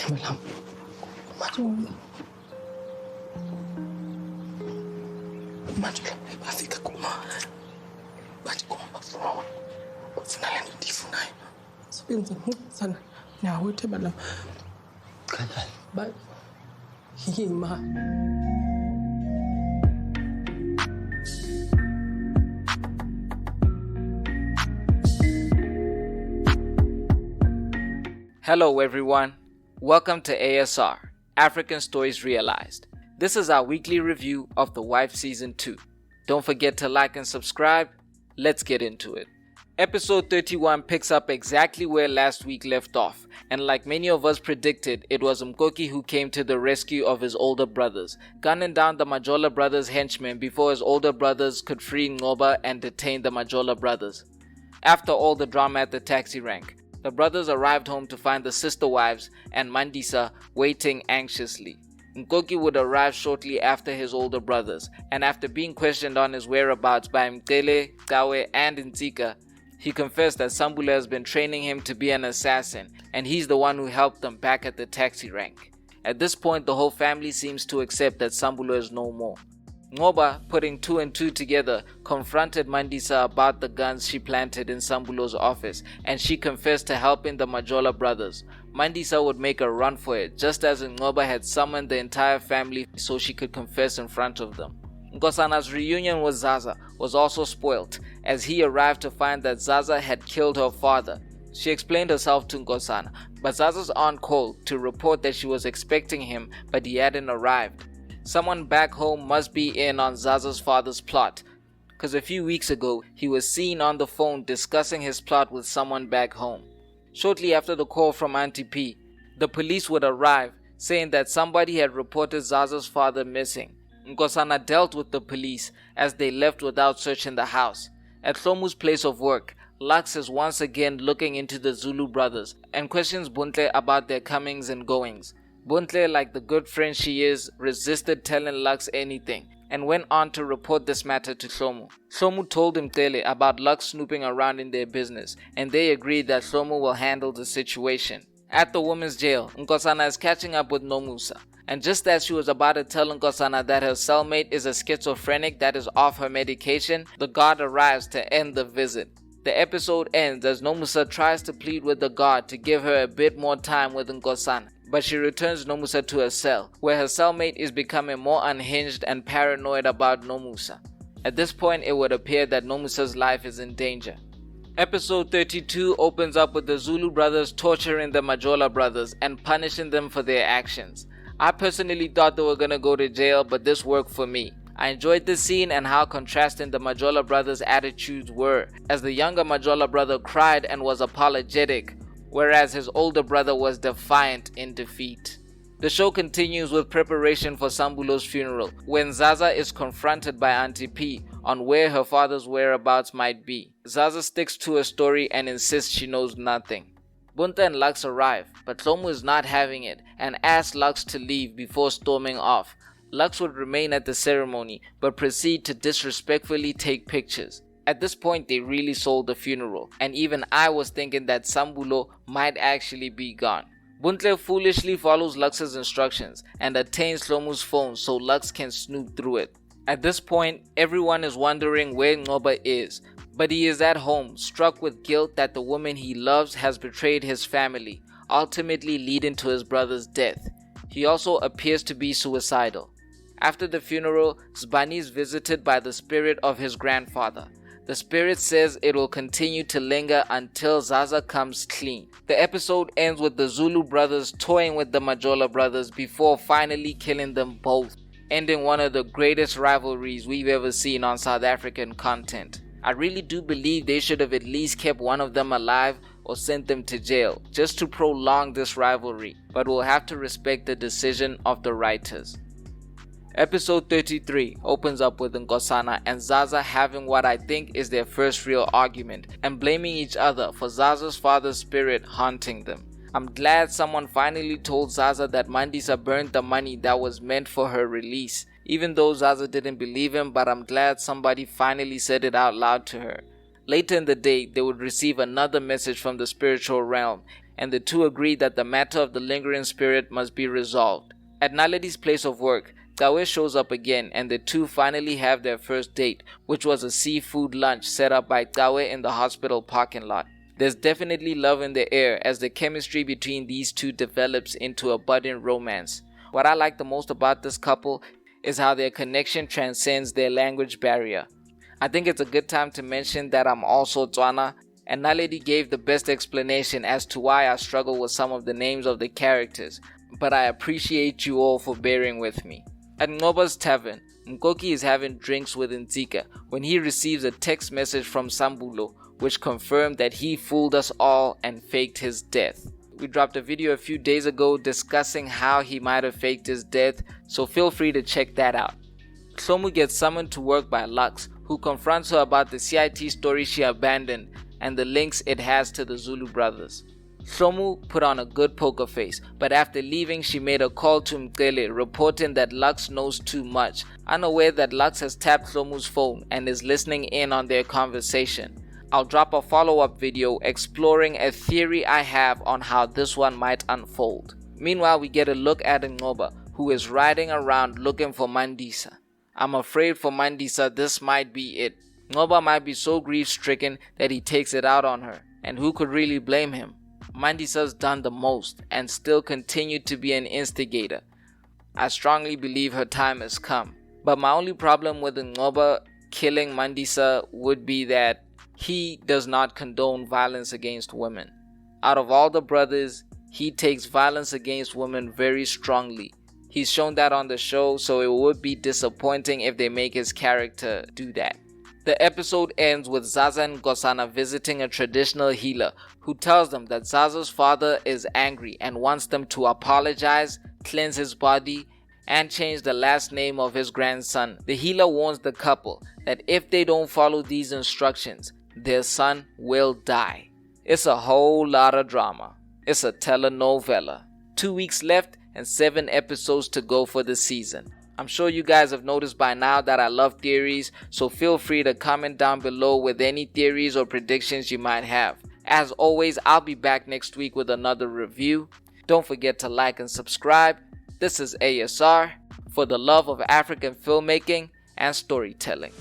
Malam, manje bafika kuma bathi kuma bafuna le nto ndiyifunayo sebenza sana nyawethe bala kanjani ba yima. Hello everyone, welcome to ASR, African Stories Realized. This is our weekly review of The Wife Season 2. Don't forget to like and subscribe. Let's get into it. Episode 31 picks up exactly where last week left off, and like many of us predicted, it was Mkoki who came to the rescue of his older brothers, gunning down the Majola brothers' henchmen before his older brothers could free Ngoba and detain the Majola brothers. After all the drama at the taxi rank, the brothers arrived home to find the sister wives and Mandisa waiting anxiously. Nkoki would arrive shortly after his older brothers, and after being questioned on his whereabouts by Mkele, Kawe, and Ntsika, he confessed that Sambulo has been training him to be an assassin, and he's the one who helped them back at the taxi rank. At this point, the whole family seems to accept that Sambulo is no more. Ngoba, putting two and two together, confronted Mandisa about the guns she planted in Sambulo's office, and she confessed to helping the Majola brothers. Mandisa would make a run for it, just as Ngoba had summoned the entire family so she could confess in front of them. Nkosana's reunion with Zaza was also spoilt, as he arrived to find that Zaza had killed her father. She explained herself to Nkosana, but Zaza's aunt called to report that she was expecting him, but he hadn't arrived. Someone back home must be in on Zaza's father's plot, because a few weeks ago, he was seen on the phone discussing his plot with someone back home. Shortly after the call from Auntie P, the police would arrive, saying that somebody had reported Zaza's father missing. Nkosana dealt with the police as they left without searching the house. At Hlomu's place of work, Lux is once again looking into the Zulu brothers and questions Buntle about their comings and goings. Buntle, like the good friend she is, resisted telling Lux anything and went on to report this matter to Hlomu. Hlomu told Mtele about Lux snooping around in their business, and they agreed that Hlomu will handle the situation. At the women's jail, Nkosana is catching up with Nomusa, and just as she was about to tell Nkosana that her cellmate is a schizophrenic that is off her medication, the guard arrives to end the visit. The episode ends as Nomusa tries to plead with the guard to give her a bit more time with Nkosana, but she returns Nomusa to her cell, where her cellmate is becoming more unhinged and paranoid about Nomusa. At this point, it would appear that Nomusa's life is in danger. Episode 32 opens up with the Zulu brothers torturing the Majola brothers and punishing them for their actions. I personally thought they were gonna go to jail, but this worked for me. I enjoyed this scene and how contrasting the Majola brothers' attitudes were, as the younger Majola brother cried and was apologetic, whereas his older brother was defiant in defeat. The show continues with preparation for Sambulo's funeral, when Zaza is confronted by Auntie P on where her father's whereabouts might be. Zaza sticks to her story and insists she knows nothing. Bunta and Lux arrive, but Hlomu is not having it and asks Lux to leave before storming off. Lux would remain at the ceremony, but proceed to disrespectfully take pictures. At this point, they really sold the funeral, and even I was thinking that Sambulo might actually be gone. Buntle foolishly follows Lux's instructions and attains Hlomu's phone so Lux can snoop through it. At this point, everyone is wondering where Ngoba is, but he is at home, struck with guilt that the woman he loves has betrayed his family, ultimately leading to his brother's death. He also appears to be suicidal. After the funeral, Zbani is visited by the spirit of his grandfather. The spirit says it will continue to linger until Zaza comes clean. The episode ends with the Zulu brothers toying with the Majola brothers before finally killing them both, ending one of the greatest rivalries we've ever seen on South African content. I really do believe they should have at least kept one of them alive or sent them to jail, just to prolong this rivalry, but we'll have to respect the decision of the writers. Episode 33 opens up with Nkosana and Zaza having what I think is their first real argument and blaming each other for Zaza's father's spirit haunting them. I'm glad someone finally told Zaza that Mandisa burned the money that was meant for her release, even though Zaza didn't believe him, but I'm glad somebody finally said it out loud to her. Later in the day, they would receive another message from the spiritual realm, and the two agree that the matter of the lingering spirit must be resolved. At Naledi's place of work, Dawe shows up again and the two finally have their first date, which was a seafood lunch set up by Dawe in the hospital parking lot. There's definitely love in the air as the chemistry between these two develops into a budding romance. What I like the most about this couple is how their connection transcends their language barrier. I think it's a good time to mention that I'm also Tswana, and Naledi gave the best explanation as to why I struggle with some of the names of the characters, but I appreciate you all for bearing with me. At Ngoba's tavern, Mkoki is having drinks with Nzika when he receives a text message from Sambulo which confirmed that he fooled us all and faked his death. We dropped a video a few days ago discussing how he might have faked his death, so feel free to check that out. Hlomu gets summoned to work by Lux, who confronts her about the CIT story she abandoned and the links it has to the Zulu brothers. Hlomu put on a good poker face, but after leaving she made a call to Mcele reporting that Lux knows too much, unaware that Lux has tapped Hlomu's phone and is listening in on their conversation. I'll drop a follow-up video exploring a theory I have on how this one might unfold. Meanwhile, we get a look at Ngoba, who is riding around looking for Mandisa. I'm afraid for Mandisa this might be it. Ngoba might be so grief-stricken that he takes it out on her, and who could really blame him? Mandisa's done the most and still continued to be an instigator. I strongly believe her time has come. But my only problem with Ngoba killing Mandisa would be that he does not condone violence against women. Out of all the brothers, he takes violence against women very strongly. He's shown that on the show, so it would be disappointing if they make his character do that. The episode ends with Zaza and Gosana visiting a traditional healer who tells them that Zaza's father is angry and wants them to apologize, cleanse his body, and change the last name of his grandson. The healer warns the couple that if they don't follow these instructions, their son will die. It's a whole lot of drama. It's a telenovela. 2 weeks left and 7 episodes to go for the season. I'm sure you guys have noticed by now that I love theories, so feel free to comment down below with any theories or predictions you might have. As always, I'll be back next week with another review. Don't forget to like and subscribe. This is ASR for the love of African filmmaking and storytelling.